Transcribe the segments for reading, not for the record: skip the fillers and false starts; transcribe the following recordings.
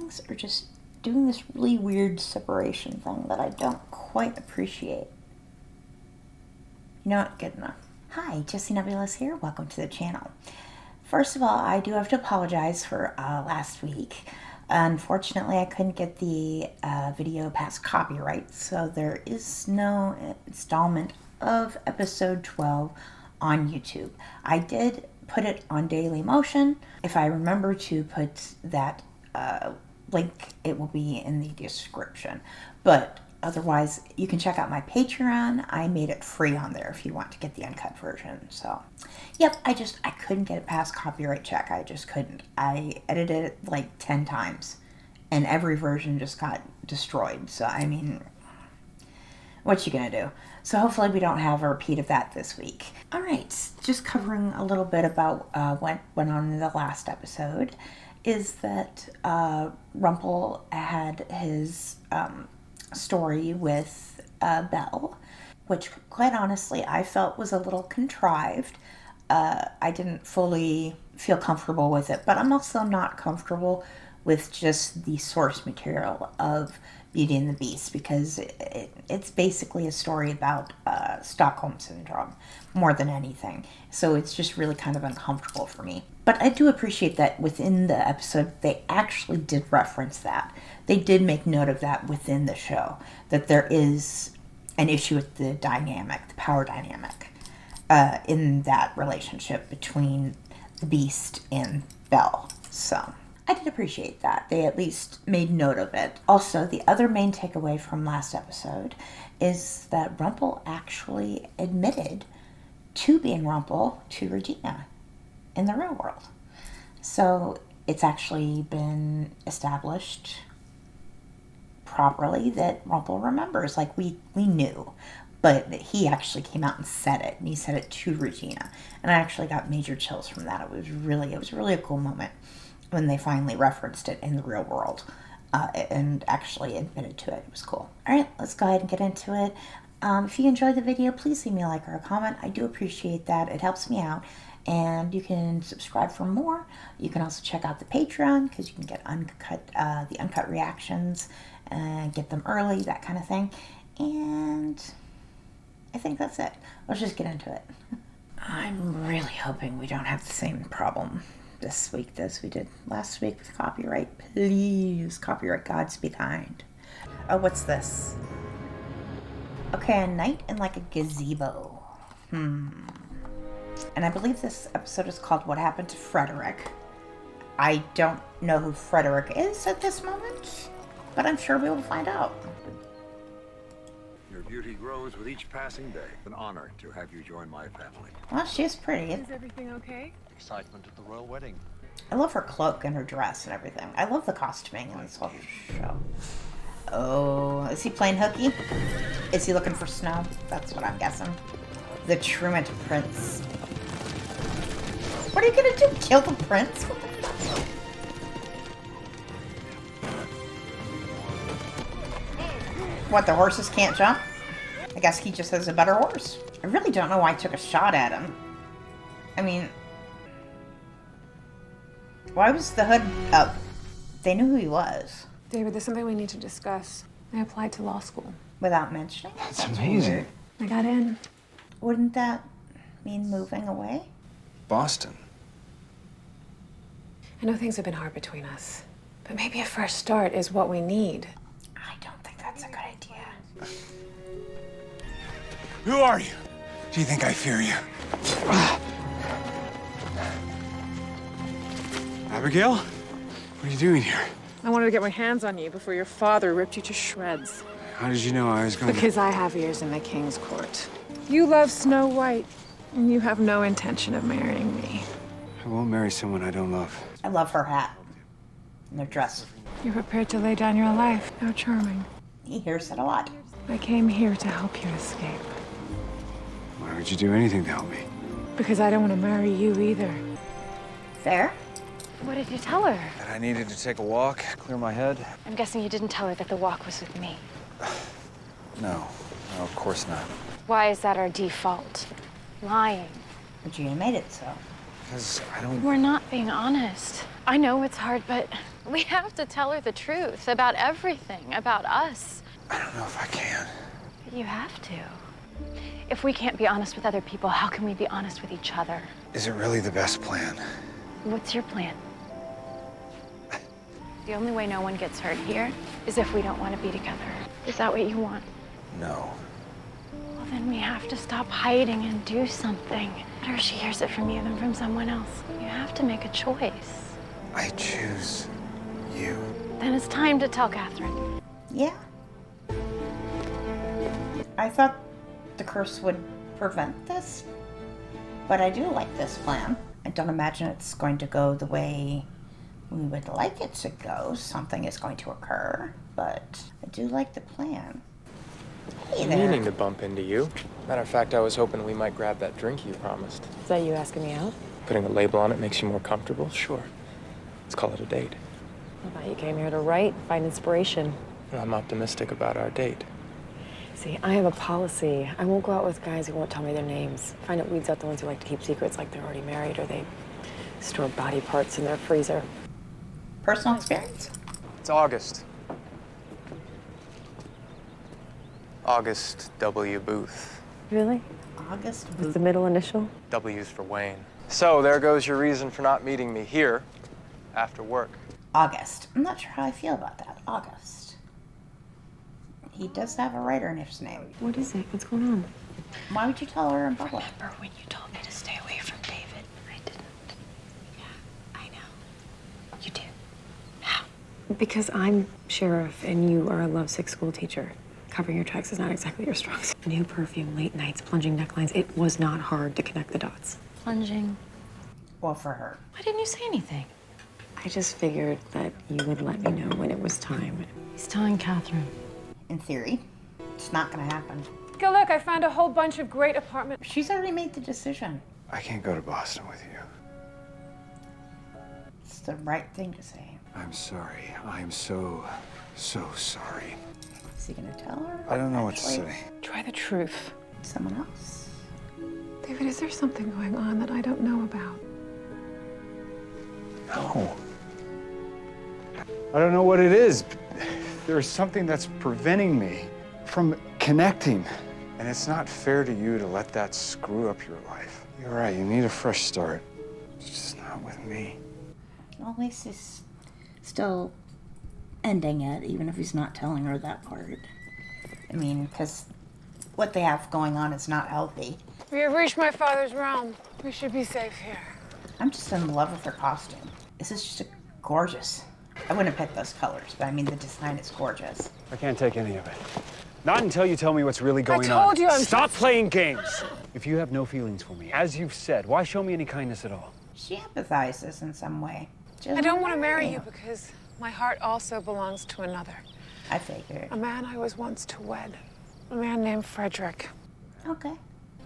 siblings are just doing this really weird separation thing that I don't quite appreciate. You know what? Good enough. Hi, Jessie Nebulous here. Welcome to the channel. First of all, I do have to apologize for last week. Unfortunately, I couldn't get the video past copyright, so there is no installment of episode 12 on YouTube. I did put it on Daily Motion. If I remember to put that link, it will be in the description. But otherwise, you can check out my Patreon. I made it free on there if you want to get the uncut version. So, yep, I couldn't get it past copyright check. I just couldn't. I edited it like 10 times, and every version just got destroyed. So, I mean, what you gonna do? So hopefully we don't have a repeat of that this week. All right, just covering a little bit about what went on in the last episode is that Rumpel had his story with Belle, which quite honestly I felt was a little contrived. I didn't fully feel comfortable with it, but I'm also not comfortable with just the source material of Beauty and the Beast, because it's basically a story about Stockholm Syndrome more than anything. So it's just really kind of uncomfortable for me. But I do appreciate that within the episode, they actually did reference that. They did make note of that within the show, that there is an issue with the dynamic, the power dynamic, in that relationship between the Beast and Belle. So I did appreciate that. They at least made note of it. Also, the other main takeaway from last episode is that Rumpel actually admitted to being Rumpel to Regina in the real world. So it's actually been established properly that Rumpel remembers. Like, we knew, but he actually came out and said it, and he said it to Regina. And I actually got major chills from that. It was really a cool moment when they finally referenced it in the real world and actually admitted to it. It was cool. All right, let's go ahead and get into it. If you enjoyed the video, please leave me a like or a comment. I do appreciate that. It helps me out. And you can subscribe for more. You can also check out the Patreon, because you can get the uncut reactions and get them early, that kind of thing. And I think that's it. Let's just get into it. I'm really hoping we don't have the same problem this week as we did last week with copyright. Please, copyright gods, be kind. Oh, what's this? Okay, a night in like a gazebo. And I believe this episode is called What Happened to Frederick. I don't know who Frederick is at this moment, but I'm sure we will find out. Your beauty grows with each passing day. An honor to have you join my family. Well, she is pretty. Is everything okay? Excitement at the royal wedding. I love her cloak and her dress and everything. I love the costuming in this whole show. Oh, is he playing hooky? Is he looking for snow? That's what I'm guessing. The truant prince. What are you gonna do? Kill the prince? What the fuck? What, the horses can't jump? I guess he just has a better horse. I really don't know why I took a shot at him. I mean, why was the hood up? They knew who he was. David, there's something we need to discuss. I applied to law school. Without mentioning it? That's amazing. I got in. Wouldn't that mean moving away? Boston. I know things have been hard between us, but maybe a fresh start is what we need. I don't think that's a good idea. Who are you? Do you think I fear you? Abigail? What are you doing here? I wanted to get my hands on you before your father ripped you to shreds. How did you know I was going Because I have ears in the king's court. You love Snow White, and you have no intention of marrying me. I won't marry someone I don't love. I love her hat and their dress. You're prepared to lay down your life. How charming. He hears it a lot. I came here to help you escape. Why would you do anything to help me? Because I don't want to marry you either. Fair? What did you tell her? That I needed to take a walk, clear my head. I'm guessing you didn't tell her that the walk was with me. No, of course not. Why is that our default? Lying. Regina made it so. Because I don't... We're not being honest. I know it's hard, but we have to tell her the truth about everything, about us. I don't know if I can. You have to. If we can't be honest with other people, how can we be honest with each other? Is it really the best plan? What's your plan? The only way no one gets hurt here is if we don't want to be together. Is that what you want? No. Well, then we have to stop hiding and do something. Better she hears it from you than from someone else. You have to make a choice. I choose you. Then it's time to tell Catherine. Yeah. I thought the curse would prevent this, but I do like this plan. I don't imagine it's going to go the way we would like it to go. Something is going to occur, but I do like the plan. Hey there. Meaning to bump into you. Matter of fact, I was hoping we might grab that drink you promised. Is that you asking me out? Putting a label on it makes you more comfortable? Sure. Let's call it a date. I thought you came here to write, find inspiration. I'm optimistic about our date. See, I have a policy. I won't go out with guys who won't tell me their names. Find it weeds out the ones who like to keep secrets, like they're already married or they store body parts in their freezer. Personal experience? It's August. August W. Booth. Really? August. With the middle initial? W's for Wayne. So there goes your reason for not meeting me here after work. August. I'm not sure how I feel about that. August. He does have a writer in his name. What is it? What's going on? Why would you tell her in public? Remember when you told me to stay away from David? I didn't. Yeah, I know. You did. How? Because I'm sheriff and you are a lovesick school teacher. Covering your tracks is not exactly your strong suit. New perfume, late nights, plunging necklines. It was not hard to connect the dots. Plunging. Well, for her. Why didn't you say anything? I just figured that you would let me know when it was time. He's telling Catherine. In theory, it's not going to happen. Go look, I found a whole bunch of great apartments. She's already made the decision. I can't go to Boston with you. It's the right thing to say. I'm sorry. I'm so sorry. Is he going to tell her? I don't know what to Actually, say. Try the truth. Someone else? David, is there something going on that I don't know about? No. I don't know what it is, but there's something that's preventing me from connecting. And it's not fair to you to let that screw up your life. You're right, you need a fresh start. It's just not with me. Well, at least he's still ending it, even if he's not telling her that part. I mean, because what they have going on is not healthy. We have reached my father's realm. We should be safe here. I'm just in love with her costume. This is just gorgeous. I wouldn't have picked those colors, but I mean, the design is gorgeous. I can't take any of it. Not until you tell me what's really going on. I told you I'm... Stop playing games! If you have no feelings for me, as you've said, why show me any kindness at all? She empathizes in some way. Just I don't want to marry you because my heart also belongs to another. I figured. A man I was once to wed. A man named Frederick. Okay.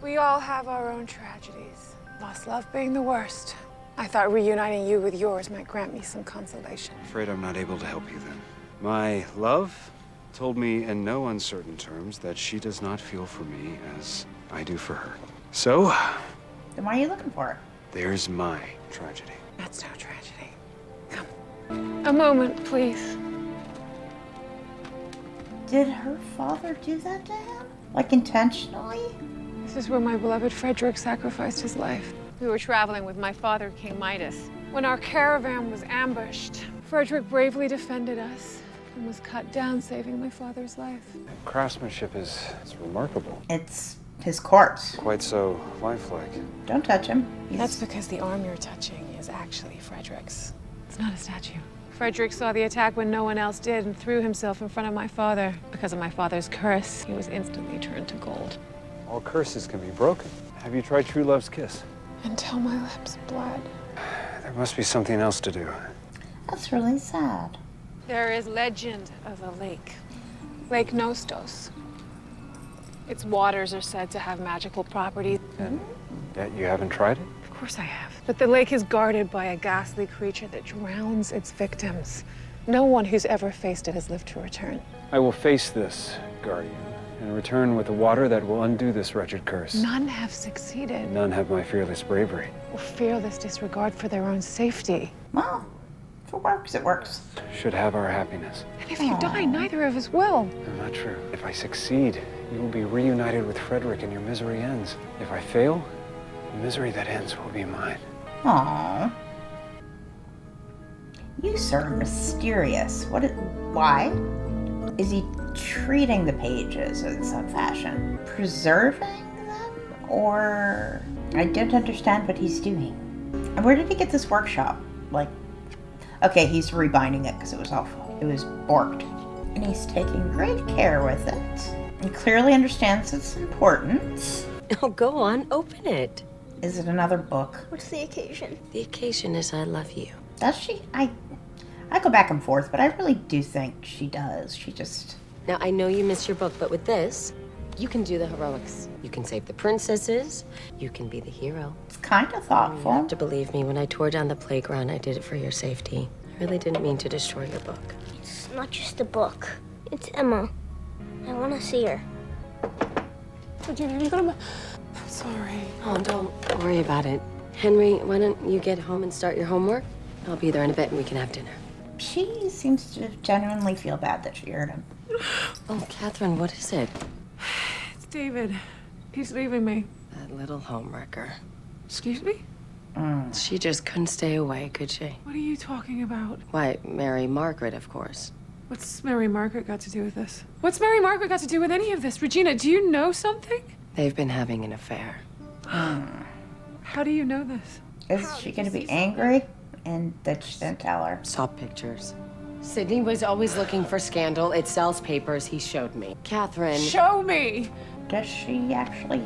We all have our own tragedies. Lost love being the worst. I thought reuniting you with yours might grant me some consolation. Afraid I'm not able to help you then. My love told me in no uncertain terms that she does not feel for me as I do for her. So, Then why are you looking for her? there's my tragedy. That's no tragedy. Come. A moment, please. Did her father do that to him? Like intentionally? This is where my beloved Frederick sacrificed his life. We were traveling with my father, King Midas. When our caravan was ambushed, Frederick bravely defended us and was cut down, saving my father's life. Craftsmanship is remarkable. It's his corpse. Quite so lifelike. Don't touch him. That's because the arm you're touching is actually Frederick's. It's not a statue. Frederick saw the attack when no one else did and threw himself in front of my father. Because of my father's curse, he was instantly turned to gold. All curses can be broken. Have you tried true love's kiss? Until my lips bled. There must be something else to do. That's really sad. There is legend of a lake. Lake Nostos. Its waters are said to have magical properties. And yet you haven't tried it? Of course I have. But the lake is guarded by a ghastly creature that drowns its victims. No one who's ever faced it has lived to return. I will face this, Guardian, and return with the water that will undo this wretched curse. None have succeeded. None have my fearless bravery. Or fearless disregard for their own safety. Well, if it works, it works. Should have our happiness. And if you die, neither of us will. No, not true. If I succeed, you will be reunited with Frederick and your misery ends. If I fail, the misery that ends will be mine. Aww. You, sir, are mysterious. Why is he treating the pages in some fashion? Preserving them? Or... I don't understand what he's doing. And where did he get this workshop? Like, okay, he's rebinding it because it was awful. It was borked. And he's taking great care with it. And clearly understands its importance. Oh, go on, open it. Is it another book? What's the occasion? The occasion is I love you. Does she? I go back and forth, but I really do think she does. She just... Now, I know you missed your book, but with this, you can do the heroics. You can save the princesses. You can be the hero. It's kind of You thoughtful. have to believe me, when I tore down the playground, I did it for your safety. I really didn't mean to destroy your book. It's not just a book. It's Emma. I want to see her. Regina, are you gonna... I'm sorry. Oh, don't worry about it. Henry, why don't you get home and start your homework? I'll be there in a bit and we can have dinner. She seems to genuinely feel bad that she hurt him. Oh, Catherine, what is it? It's David. He's leaving me. That little homewrecker. Excuse me? She just couldn't stay away, could she? What are you talking about? Why, Mary Margaret, of course. What's Mary Margaret got to do with this? What's Mary Margaret got to do with any of this? Regina, do you know something? They've been having an affair. How do you know this? Is she going to be angry? And that she didn't tell her. Saw pictures. Sydney was always looking for scandal. It sells papers. He showed me. Catherine. Show me! Does she actually...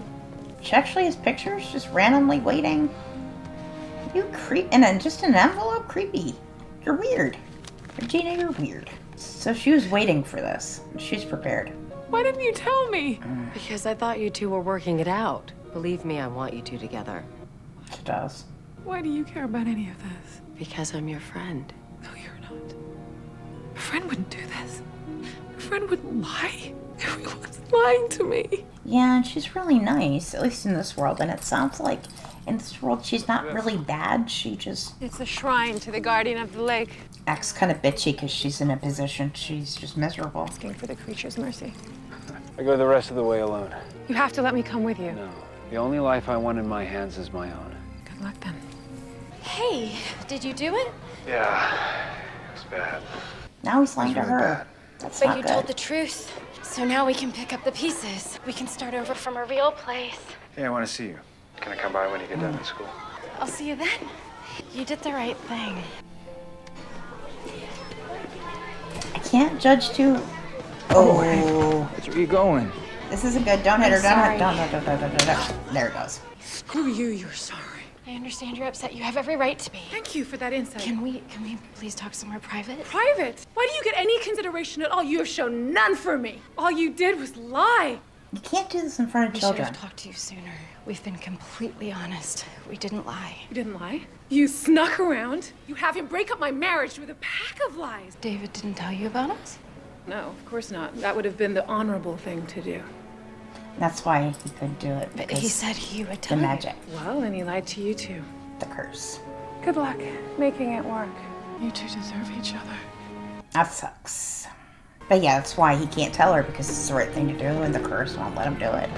She actually has pictures just randomly waiting? You creep... And then just an envelope? Creepy. You're weird. Regina, you're weird. So she was waiting for this. She's prepared. Why didn't you tell me? Because I thought you two were working it out. Believe me, I want you two together. She does. Why do you care about any of this? Because I'm your friend. No, you're not. A friend wouldn't do this. A friend wouldn't lie. Everyone's lying to me. Yeah, and she's really nice, at least in this world. And it sounds like in this world she's not really bad. She just It's a shrine to the guardian of the lake. acts kind of bitchy because she's in a position she's just miserable. Asking for the creature's mercy. I go the rest of the way alone. You have to let me come with you. No. The only life I want in my hands is my own. Good luck then. Hey, did you do it? Yeah, it was bad. Now he's lying to really her. bad. That's But not you good. told the truth. So now we can pick up the pieces. We can start over from a real place. Hey, I want to see you. Can I come by when you get done with school? I'll see you then. You did the right thing. I can't judge too. Oh, That's where you going. this isn't good. Don't hit her. Don't hit. sorry. Don't. There it goes. Screw you, you're sorry. I understand you're upset. You have every right to be. Thank you for that insight. Can we please talk somewhere private? Private? Why do you get any consideration at all? You have shown none for me. All you did was lie. You can't do this in front of I should children. have talked to you sooner. We've been completely honest. We didn't lie. You didn't lie. You snuck around. You have him break up my marriage with a pack of lies. David didn't tell you about us? No, of course not. That would have been the honorable thing to do. That's why he couldn't do it. But Because he said he would the tell you. magic, Well, and he lied to you too. the curse. Good luck making it work. You two deserve each other. That sucks. But yeah, that's why he can't tell her, because it's the right thing to do, and the curse won't let him do it.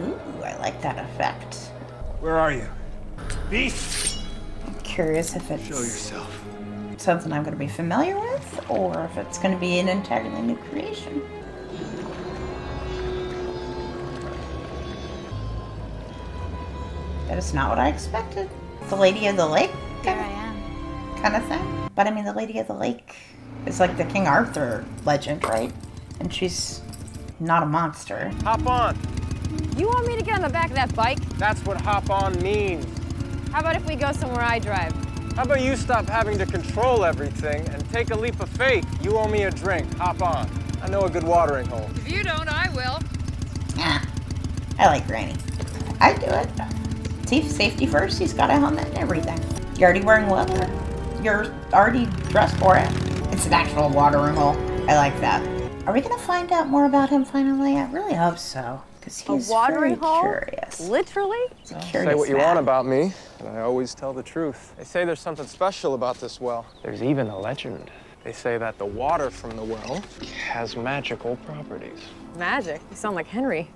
Ooh, I like that effect. Where are you? Beast! I'm curious if it's Show yourself. something I'm going to be familiar with, or if it's going to be an entirely new creation. That is not what I expected. The Lady of the Lake Here I am. kind of thing. But I mean, the Lady of the Lake is like the King Arthur legend, right? And she's not a monster. Hop on. You want me to get on the back of that bike? That's what hop on means. How about if we go somewhere I drive? How about you stop having to control everything and take a leap of faith? You owe me a drink. Hop on. I know a good watering hole. If you don't, I will. Yeah, I like Granny. I'd do it. Safety first, he's got a helmet and everything. You're already wearing leather. You're already dressed for it. It's an actual watering hole. I like that. Are we gonna find out more about him finally? I really hope so, because he's very curious. Literally? He's a Say curious what you man. want about me, but I always tell the truth. They say there's something special about this well. There's even a legend. They say that the water from the well has magical properties. Magic? You sound like Henry.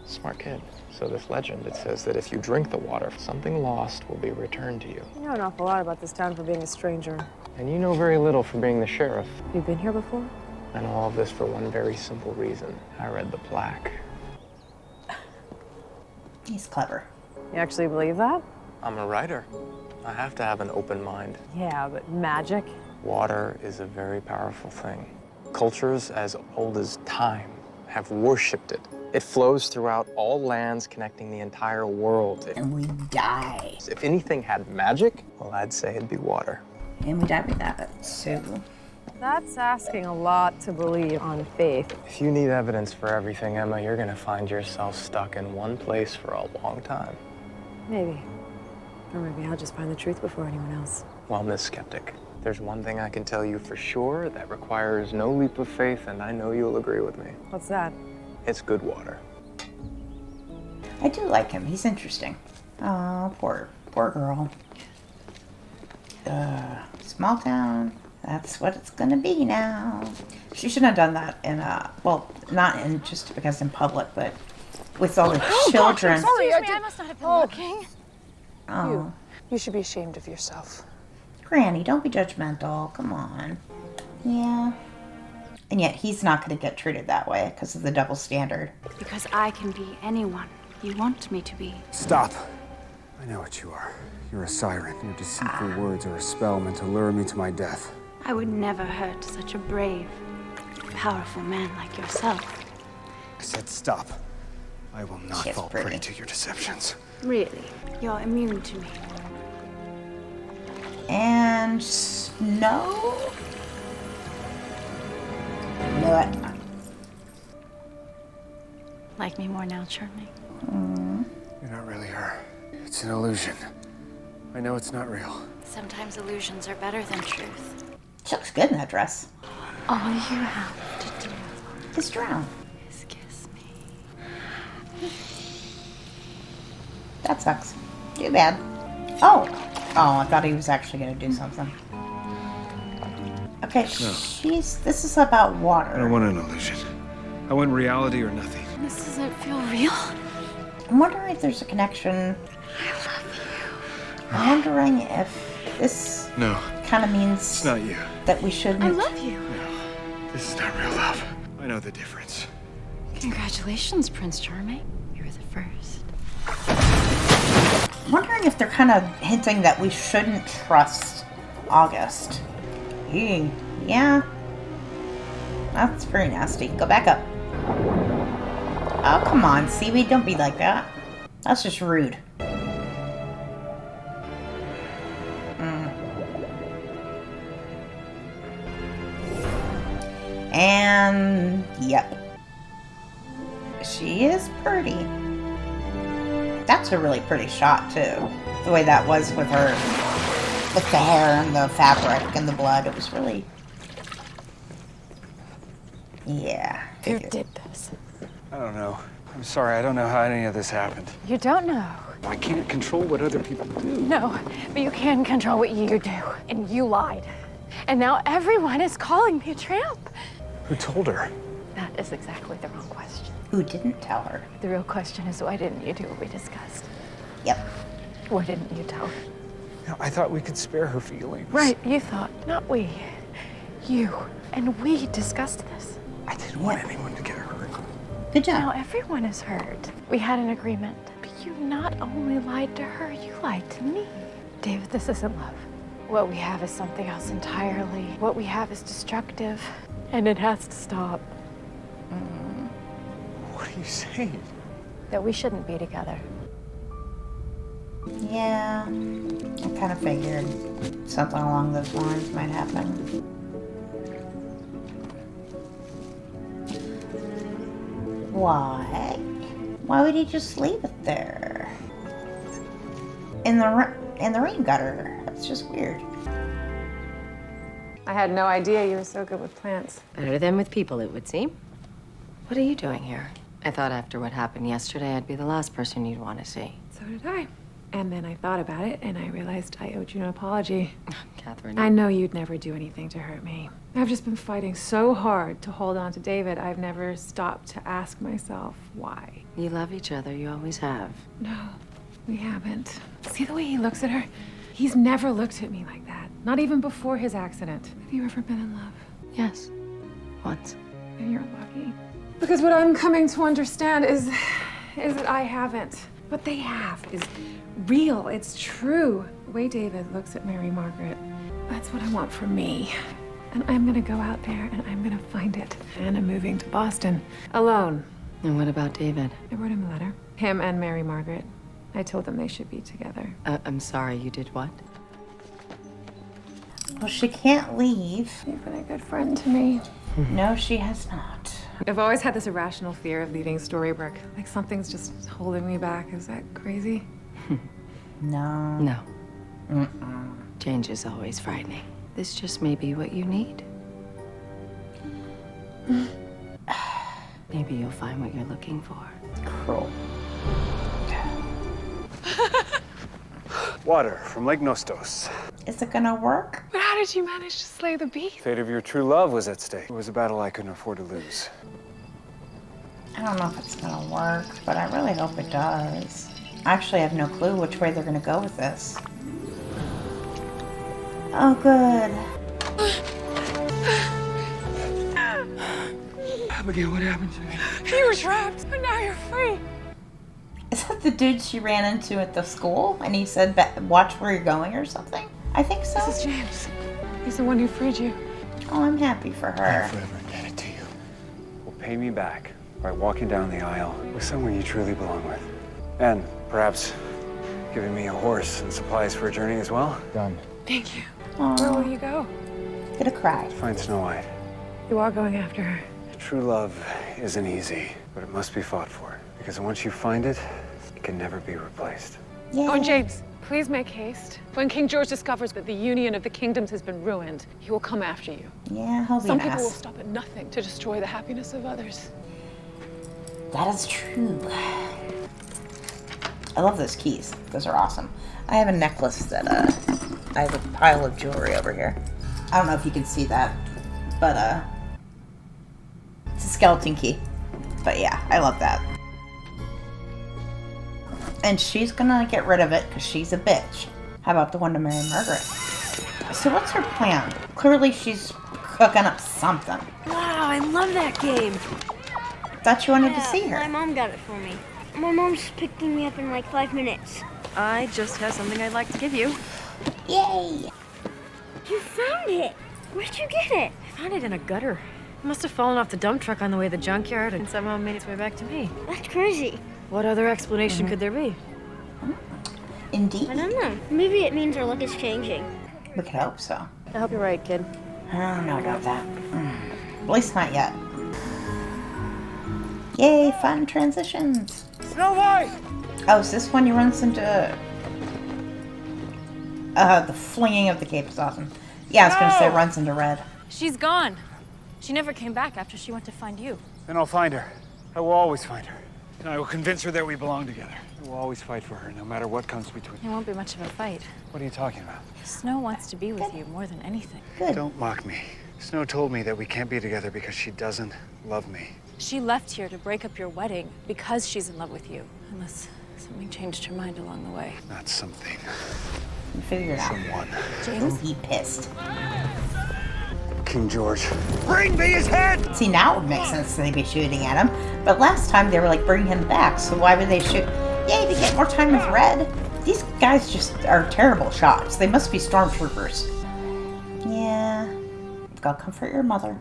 Smart kid. So this legend, it says that if you drink the water, something lost will be returned to you. You know an awful lot about this town for being a stranger. And you know very little for being the sheriff. You've been here before? I know all of this for one very simple reason. I read the plaque. He's clever. You actually believe that? I'm a writer. I have to have an open mind. Yeah, but magic? Water is a very powerful thing. Cultures as old as time have worshipped it. It flows throughout all lands, connecting the entire world. And we die. If anything had magic, well, I'd say it'd be water. And we die with that, so... That's asking a lot to believe on faith. If you need evidence for everything, Emma, you're gonna find yourself stuck in one place for a long time. Maybe. Or maybe I'll just find the truth before anyone else. Well, Miss Skeptic, there's one thing I can tell you for sure that requires no leap of faith, and I know you'll agree with me. What's that? It's good water. I do like him. He's interesting. Oh, poor girl. Small town. That's what it's gonna be now. She shouldn't have done that in well, not in just because in public, but with all the children. Sorry, I must not have been looking. Oh, You should be ashamed of yourself. Granny, don't be judgmental. Come on. Yeah. And yet he's not gonna get treated that way because of the double standard. Because I can be anyone you want me to be. Stop. I know what you are. You're a siren. Your deceitful words are a spell meant to lure me to my death. I would never hurt such a brave, powerful man like yourself. I said stop. I will not She's fall pretty. prey to your deceptions. Really, you're immune to me. And Snow? Knew it. Like me more now, Charming? You're not really her. It's an illusion. I know it's not real. Sometimes illusions are better than truth. She looks good in that dress. All you have to do Is drown. is kiss me. That sucks. Too bad. Oh, I thought he was actually gonna do something. Okay, this is about water. I don't want an illusion. I want reality or nothing. This doesn't feel real. I'm wondering if there's a connection. I love you. I'm wondering if this No, kind of means it's not you. that we shouldn't. I love you. This is not real love. I know the difference. Congratulations, Prince Charming. You're the first. I'm wondering if they're kind of hinting that we shouldn't trust August. Yeah. That's very nasty. Go back up. Oh, come on, Seaweed. Don't be like that. That's just rude. And, yep. She is pretty. That's a really pretty shot, too. The way that was with her, with the hair and the fabric and the blood. It was really... Yeah. Who did this? I don't know. I'm sorry, I don't know how any of this happened. You don't know. I can't control what other people do. No, but you can control what you do. And you lied. And now everyone is calling me a tramp. Who told her? That is exactly the wrong question. Who didn't tell her? The real question is, why didn't you do what we discussed? Yep. Why didn't you tell her? No, I thought we could spare her feelings. Right, you thought, not we. You. And we discussed this. I didn't want anyone to get hurt. Good Now job. everyone is hurt. We had an agreement. But you not only lied to her, you lied to me. David, this isn't love. What we have is something else entirely. What we have is destructive. And it has to stop. What are you saying? That we shouldn't be together. Yeah. I kind of figured something along those lines might happen. Why? Why would he just leave it there? In the rain gutter. That's just weird. I had no idea you were so good with plants. Better than with people, it would seem. What are you doing here? I thought after what happened yesterday, I'd be the last person you'd want to see. So did I. And then I thought about it, and I realized I owed you an apology. Catherine. I know you'd never do anything to hurt me. I've just been fighting so hard to hold on to David, I've never stopped to ask myself why. You love each other, you always have. No, we haven't. See the way he looks at her? He's never looked at me like that. Not even before his accident. Have you ever been in love? Yes, once. And you're lucky. Because what I'm coming to understand is that I haven't. What they have is real, it's true. The way David looks at Mary Margaret, that's what I want for me. And I'm gonna go out there and I'm gonna find it. And I'm moving to Boston, alone. And what about David? I wrote him a letter. Him and Mary Margaret. I told them they should be together. I'm sorry, you did what? Well, she can't leave. You've been a good friend to me. No, she has not. I've always had this irrational fear of leaving Storybrooke. Like something's just holding me back. Is that crazy? No. No. Change is always frightening. This just may be what you need. Maybe you'll find what you're looking for. Cruel. Water from Lake Nostos. Is it gonna work? But how did you manage to slay the beast? Fate of your true love was at stake. It was a battle I couldn't afford to lose. I don't know if it's gonna work, but I really hope it does. I actually have no clue which way they're gonna go with this. Oh, good. Abigail, what happened to me? You were trapped, but now you're free. Is that the dude she ran into at the school? And he said, watch where you're going or something? I think so. This is James. He's the one who freed you. Oh, I'm happy for her. I'll forever indebted to you. Will pay me back by walking down the aisle with someone you truly belong with. And perhaps giving me a horse and supplies for a journey as well. Done. Thank you. Aww. Where will you go? Gonna cry. Find Snow White. You are going after her. True love isn't easy, but it must be fought for. Because once you find it, it can never be replaced. Yay. Oh, and James, please make haste. When King George discovers that the union of the kingdoms has been ruined, he will come after you. Yeah, he'll be Some an people will ass. stop at nothing to destroy the happiness of others. That is true. I love those keys. Those are awesome. I have a necklace that, I have a pile of jewelry over here. I don't know if you can see that, but, it's a skeleton key. But yeah, I love that. And she's gonna get rid of it because she's a bitch. How about the one to marry Margaret? So what's her plan? Clearly she's cooking up something. Wow, I love that game. Thought you wanted to see her. My mom got it for me. My mom's picking me up in like 5 minutes. I just have something I'd like to give you. Yay! You found it! Where'd you get it? I found it in a gutter. It must have fallen off the dump truck on the way to the junkyard and somehow made its way back to me. That's crazy. What other explanation could there be? Indeed. I don't know. Maybe it means our luck is changing. We could hope so. I hope you're right, kid. I don't know about that. At least not yet. Yay, fun transitions. Snow White! Oh, is this one you runs into... the flinging of the cape is awesome. Yeah, I was gonna say runs into Red. She's gone. She never came back after she went to find you. Then I'll find her. I will always find her. And I will convince her that we belong together. I will always fight for her, no matter what comes between. It won't be much of a fight. What are you talking about? Snow wants to be with you more than anything. Good. Don't mock me. Snow told me that we can't be together because she doesn't love me. She left here to break up your wedding because she's in love with you. Unless something changed her mind along the way. Not something. You figure it out. Someone. James? He pissed. King George. Bring me his head! See, now it would make sense they'd be shooting at him. But last time they were like, bring him back. So why would they shoot? Yay, to get more time with Red. These guys just are terrible shots. They must be stormtroopers. Yeah. Go comfort your mother.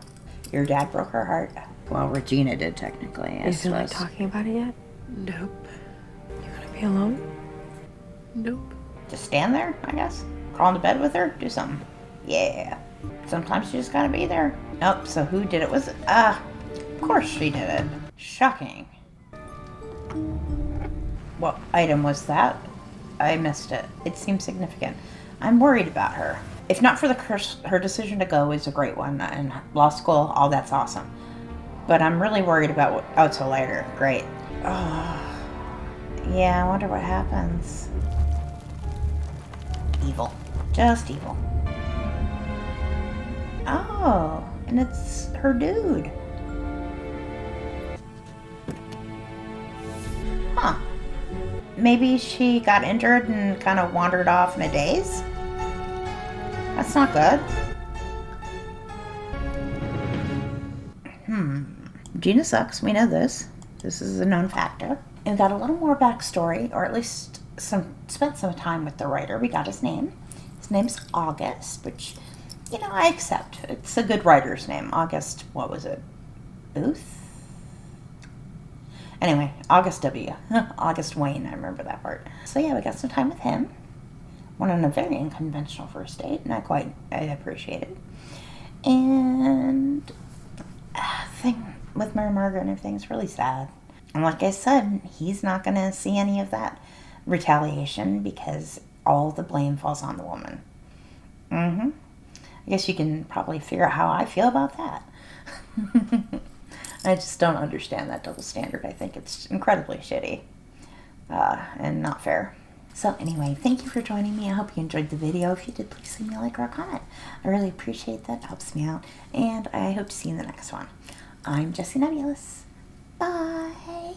Your dad broke her heart. Well, Regina did, technically. I You feel like suppose. talking about it yet? Nope. You wanna be alone? Nope. Just stand there, I guess. Crawl into bed with her. Do something. Yeah. Sometimes you just gotta be there. Nope, so who did it? Was it? Of course she did it. Shocking. What item was that? I missed it. It seems significant. I'm worried about her. If not for the curse, her decision to go is a great one. And law school, all that's awesome. But I'm really worried about what... Oh, it's a lighter. Great. Oh, yeah, I wonder what happens. Evil. Just evil. Oh, and it's her dude. Huh. Maybe she got injured and kind of wandered off in a daze? That's not good. Gina sucks. We know this. This is a known factor. And got a little more backstory, or at least spent some time with the writer. We got his name. His name's August, which, you know, I accept. It's a good writer's name. August, what was it? Booth? Anyway, August W. August Wayne, I remember that part. So yeah, we got some time with him. Went on a very unconventional first date, and I appreciate it. And thing with Mary Margaret and everything's really sad. And like I said, he's not going to see any of that retaliation because all the blame falls on the woman. I guess you can probably figure out how I feel about that. I just don't understand that double standard. I think it's incredibly shitty and not fair. So anyway, thank you for joining me. I hope you enjoyed the video. If you did, please leave me a like or a comment. I really appreciate that. It helps me out. And I hope to see you in the next one. I'm Jessie Nebulous. Bye.